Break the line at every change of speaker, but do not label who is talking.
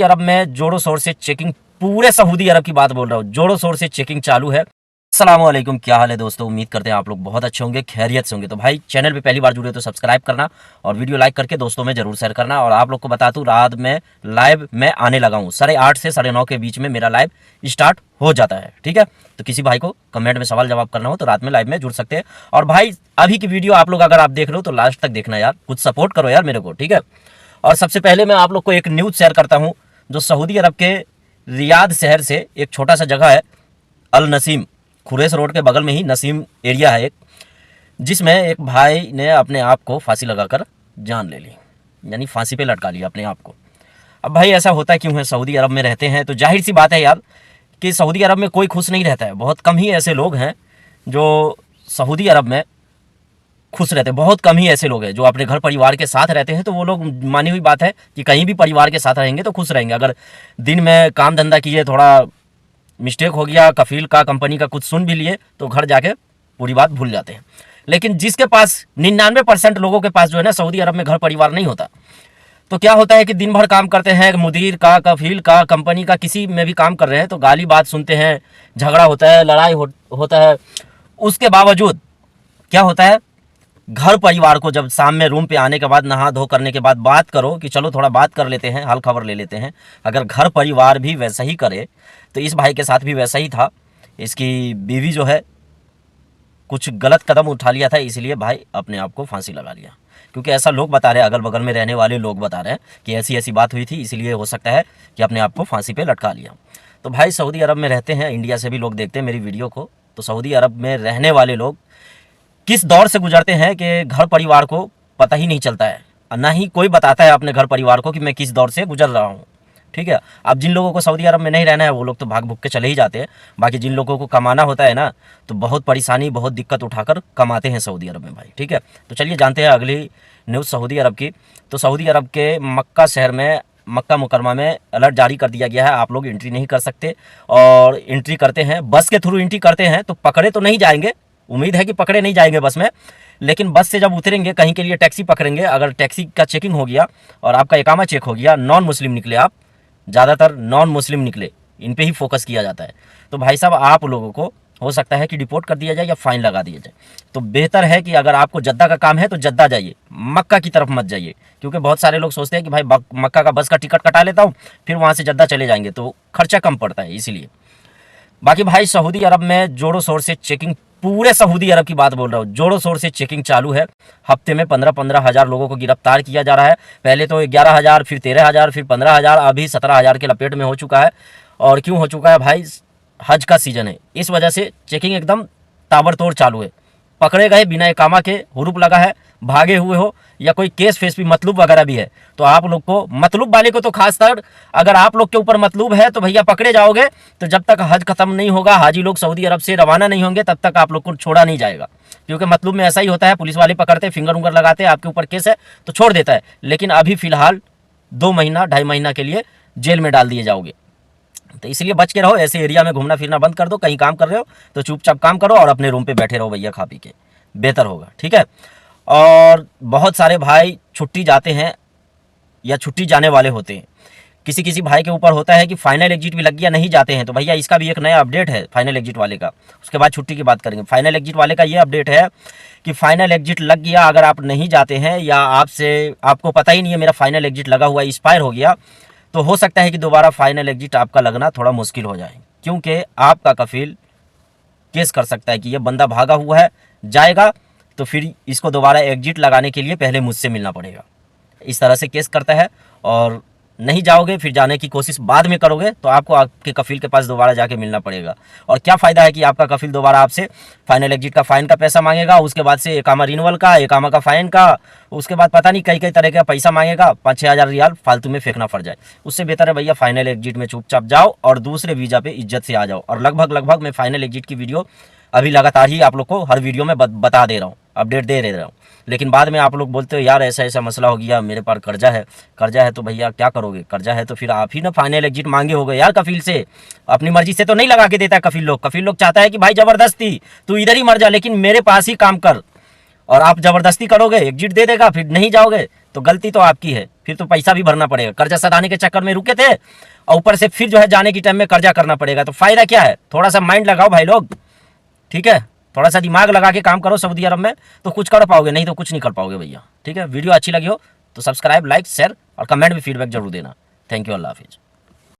अरब में जोरों शोर से चेकिंग, पूरे सऊदी अरब की बात बोल रहा हूँ, जोरों शोर से चेकिंग चालू है। अस्सलाम वालेकुम, क्या हाल है दोस्तों। उम्मीद करते हैं आप लोग बहुत अच्छे होंगे, खैरियत से होंगे। तो भाई चैनल पे पहली बार जुड़े तो सब्सक्राइब करना और वीडियो लाइक करके दोस्तों में जरूर शेयर करना। और आप लोग को बता दूं, रात में लाइव में आने लगा हूँ, 8:30 से 9:30 के बीच में मेरा लाइव स्टार्ट हो जाता है। ठीक है, तो किसी भाई को कमेंट में सवाल जवाब करना हो तो रात में लाइव में जुड़ सकते हैं। और भाई अभी की वीडियो आप लोग अगर आप देख रहे हो तो लास्ट तक देखना यार, कुछ सपोर्ट करो यार मेरे को, ठीक है। और सबसे पहले मैं आप लोग को एक न्यूज़ शेयर करता हूँ, जो सऊदी अरब के रियाद शहर से एक छोटा सा जगह है अल नसीम, खुरेस रोड के बगल में ही नसीम एरिया है एक, जिसमें एक भाई ने अपने आप को फांसी लगाकर जान ले ली, यानी फांसी पे लटका लिया अपने आप को। अब भाई ऐसा होता क्यों है, सऊदी अरब में रहते हैं तो जाहिर सी बात है यार कि सऊदी अरब में कोई खुश नहीं रहता है। बहुत कम ही ऐसे लोग हैं जो सऊदी अरब में खुश रहते हैं, बहुत कम ही ऐसे लोग हैं जो अपने घर परिवार के साथ रहते हैं। तो वो लोग, मानी हुई बात है कि कहीं भी परिवार के साथ रहेंगे तो खुश रहेंगे। अगर दिन में काम धंधा किए, थोड़ा मिस्टेक हो गया, कफील का कंपनी का कुछ सुन भी लिए तो घर जाके पूरी बात भूल जाते हैं। लेकिन जिसके पास 99% लोगों के पास जो है ना, सऊदी अरब में घर परिवार नहीं होता, तो क्या होता है कि दिन भर काम करते हैं, मुदीर का, कफील का, कंपनी का, किसी में भी काम कर रहे हैं तो गाली बात सुनते हैं, झगड़ा होता है, लड़ाई होता है। उसके बावजूद क्या होता है, घर परिवार को जब शाम में रूम पे आने के बाद, नहा धो करने के बाद बात करो कि चलो थोड़ा बात कर लेते हैं, हाल खबर ले लेते हैं, अगर घर परिवार भी वैसा ही करे तो इस भाई के साथ भी वैसा ही था। इसकी बीवी जो है कुछ गलत कदम उठा लिया था, इसलिए भाई अपने आप को फांसी लगा लिया। क्योंकि ऐसा लोग बता रहे हैं, अगल बगल में रहने वाले लोग बता रहे हैं कि ऐसी ऐसी बात हुई थी, इसीलिए हो सकता है कि अपने आप को फांसी पे लटका लिया। तो भाई सऊदी अरब में रहते हैं, इंडिया से भी लोग देखते हैं मेरी वीडियो को, तो सऊदी अरब में रहने वाले लोग किस दौर से गुजरते हैं कि घर परिवार को पता ही नहीं चलता है, ना ही कोई बताता है अपने घर परिवार को कि मैं किस दौर से गुजर रहा हूँ। ठीक है, अब जिन लोगों को सऊदी अरब में नहीं रहना है वो लोग तो भाग भुग के चले ही जाते हैं। बाकी जिन लोगों को कमाना होता है ना, तो बहुत परेशानी, बहुत दिक्कत उठाकर कमाते हैं सऊदी अरब में भाई। ठीक है, तो चलिए जानते हैं अगली न्यूज़ सऊदी अरब की। तो सऊदी अरब के मक्का शहर में, मक्का मुकरमा में अलर्ट जारी कर दिया गया है, आप लोग एंट्री नहीं कर सकते। और एंट्री करते हैं, बस के थ्रू एंट्री करते हैं तो पकड़े तो नहीं जाएंगे, उम्मीद है कि पकड़े नहीं जाएंगे बस में, लेकिन बस से जब उतरेंगे कहीं के लिए टैक्सी पकड़ेंगे, अगर टैक्सी का चेकिंग हो गया और आपका इकामा चेक हो गया, नॉन मुस्लिम निकले आप, ज़्यादातर नॉन मुस्लिम निकले, इन पे ही फोकस किया जाता है, तो भाई साहब आप लोगों को हो सकता है कि डिपोर्ट कर दिया जाए या फाइन लगा दिया जाए। तो बेहतर है कि अगर आपको जद्दा का काम है तो जद्दा जाइए, मक्का की तरफ मत जाइए। क्योंकि बहुत सारे लोग सोचते हैं कि भाई मक्का का बस का टिकट कटा लेता हूँ, फिर वहाँ से जद्दा चले जाएंगे तो खर्चा कम पड़ता है, इसीलिए। बाकी भाई सऊदी अरब में जोरों शोर से चेकिंग, पूरे सऊदी अरब की बात बोल रहा हूँ, जोरों शोर से चेकिंग चालू है। हफ्ते में 15-15 हज़ार लोगों को गिरफ्तार किया जा रहा है। पहले तो 11,000, फिर 13,000, फिर 15,000, अभी 17,000 के लपेट में हो चुका है। और क्यों हो चुका है भाई, हज का सीज़न है, इस वजह से चेकिंग एकदम ताबड़तोड़ चालू है। पकड़े गए बिना इकामा के, हुरूप लगा है, भागे हुए हो, या कोई केस फेस भी, मतलूब वगैरह भी है, तो आप लोग को, मतलूब वाले को तो खासकर, अगर आप लोग के ऊपर मतलूब है तो भैया पकड़े जाओगे। तो जब तक हज खत्म नहीं होगा, हाजी लोग सऊदी अरब से रवाना नहीं होंगे, तब तक आप लोग को छोड़ा नहीं जाएगा। क्योंकि मतलूब में ऐसा ही होता है, पुलिस वाले पकड़ते, फिंगर उंगर लगाते, आपके ऊपर केस है तो छोड़ देता है। लेकिन अभी फिलहाल 2 महीना 2.5 महीना के लिए जेल में डाल दिए जाओगे। तो इसलिए बच के रहो, ऐसे एरिया में घूमना फिरना बंद कर दो। कहीं काम कर रहे हो तो चुपचाप काम करो और अपने रूम पे बैठे रहो भैया, खा पी के, बेहतर होगा। ठीक है, और बहुत सारे भाई छुट्टी जाते हैं या छुट्टी जाने वाले होते हैं, किसी किसी भाई के ऊपर होता है कि फाइनल एग्जिट भी लग गया, नहीं जाते हैं, तो भैया इसका भी एक नया अपडेट है फाइनल एग्जिट वाले का। उसके बाद छुट्टी की बात करेंगे। फाइनल एग्जिट वाले का ये अपडेट है कि फाइनल एग्जिट लग गया, अगर आप नहीं जाते हैं या आपको पता ही नहीं है मेरा फाइनल एग्जिट लगा हुआ, एक्सपायर हो गया, तो हो सकता है कि दोबारा फाइनल एग्जिट आपका लगना थोड़ा मुश्किल हो जाए। क्योंकि आपका कफील केस कर सकता है कि ये बंदा भागा हुआ है, जाएगा तो फिर इसको दोबारा एग्जिट लगाने के लिए पहले मुझसे मिलना पड़ेगा, इस तरह से केस करता है। और नहीं जाओगे, फिर जाने की कोशिश बाद में करोगे तो आपको आपके कफील के पास दोबारा जाके मिलना पड़ेगा। और क्या फ़ायदा है कि आपका कफील दोबारा आपसे फाइनल एग्जिट का फ़ाइन का पैसा मांगेगा, उसके बाद से एकामा रिन्यूअल का, एकामा का फ़ाइन का, उसके बाद पता नहीं कई कई तरह का पैसा मांगेगा, 5-6 हज़ार रियाल फालतू में फेंकना पड़ जाए। उससे बेहतर है भैया फाइनल एग्जिट में चुपचाप जाओ और दूसरे वीज़ा पे इज्जत से आ जाओ। और लगभग मैं फाइनल एग्जिट की वीडियो अभी लगातार ही आप लोग को हर वीडियो में बता दे रहा हूँ, अपडेट दे रहा हूँ। लेकिन बाद में आप लोग बोलते हो यार ऐसा ऐसा मसला हो गया, मेरे पास कर्जा है तो भैया क्या करोगे, कर्जा है तो फिर आप ही ना फाइनल एग्जिट मांगे होगे यार कफील से। अपनी मर्जी से तो नहीं लगा के देता है कफील लोग चाहता है कि भाई ज़बरदस्ती तू इधर ही मर जा, लेकिन मेरे पास ही काम कर। और आप ज़बरदस्ती करोगे, एग्जिट दे देगा, फिर नहीं जाओगे तो गलती तो आपकी है, फिर तो पैसा भी भरना पड़ेगा, कर्जा सधाने के चक्कर में रुके थे और ऊपर से फिर जो है जाने की टाइम में कर्जा करना पड़ेगा, तो फायदा क्या है। थोड़ा सा माइंड लगाओ भाई लोग, ठीक है, थोड़ा सा दिमाग लगा के काम करो सऊदी अरब में, तो कुछ कर पाओगे, नहीं तो कुछ नहीं कर पाओगे भैया। ठीक है, वीडियो अच्छी लगी हो तो सब्सक्राइब, लाइक, शेयर और कमेंट में फीडबैक जरूर देना। थैंक यू, अल्लाह हाफिज़।